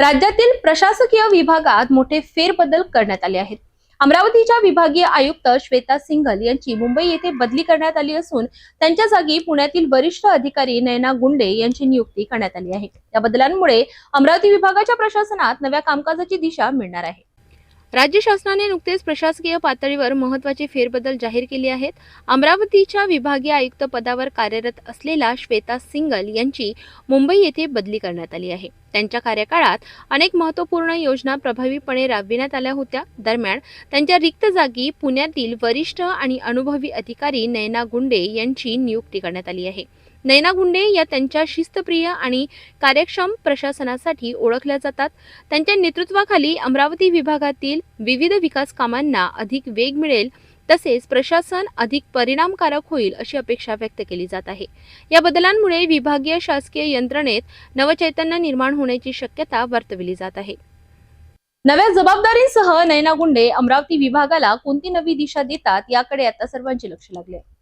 राज्यातील प्रशासकीय विभागात मोठे फेरबदल करण्यात आले आहेत। अमरावतीच्या विभागीय आयुक्त श्वेता सिंघल यांची मुंबई येथे बदली करण्यात आली असून त्यांच्या जागी पुण्यातील वरिष्ठ अधिकारी नयना गुंडे यांची नियुक्ती करण्यात आली आहे। या बदलांमुळे अमरावती विभागाच्या प्रशासनात नव्या कामकाजाची दिशा मिळणार आहे। राज्य शासनाने नुकतेच प्रशासकीय पातळीवर महत्त्वाचे फेरबदल जाहीर केले आहेत। अमरावतीच्या विभागीय आयुक्त पदावर कार्यरत असलेल्या श्वेता सिंघल यांची मुंबई येथे बदली करण्यात आली आहे। त्यांच्या कार्यकाळात अनेक महत्त्वपूर्ण योजना प्रभावीपणे राबविण्यात आल्या होत्या। दरम्यान त्यांच्या रिक्त जागी पुण्यातील वरिष्ठ आणि अनुभवी अधिकारी नयना गुंडे यांची नियुक्ती करण्यात आली आहे। नयना गुंडे या त्यांच्या शिस्तप्रिय आणि कार्यक्षम प्रशासनासाठी ओळखल्या जातात। त्यांच्या नेतृत्वाखाली अमरावती विभागातील विविध विकास कामांना अधिक वेग मिळेल, तसेच प्रशासन अधिक परिणामकारक होईल अशी अपेक्षा व्यक्त केली जात आहे। या बदलांमुळे विभागीय शासकीय यंत्रणेत नवचैतन्य निर्माण होण्याची शक्यता वर्तविली जात आहे। नव्या जबाबदारीसह नयना गुंडे अमरावती विभागाला कोणती नवी दिशा देतात याकडे आता सर्वांचे लक्ष लागले आहे।